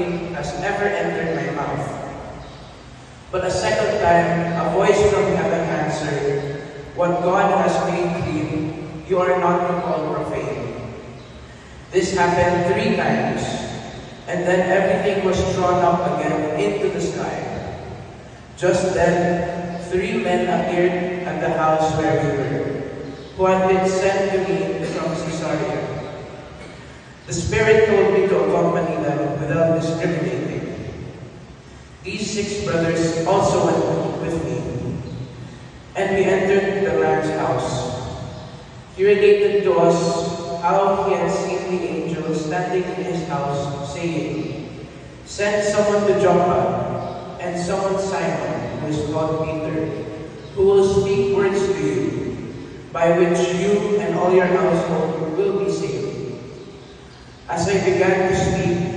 unclean has ever entered my mouth. But a second time, a voice from heaven answered, what God has made clean, you are not to call profane. This happened 3 times, and then everything was drawn up again into the sky. Just then, 3 men appeared at the house where we were, who had been sent to me from Caesarea. The Spirit told me to accompany them without discriminating. These 6 brothers also went with me, and we entered the man's house. He related to us how he had seen the angel standing in his house, saying, send someone to Joppa, and summon Simon, who is called Peter, who will speak words to you, by which you and all your household will be saved. As I began to speak,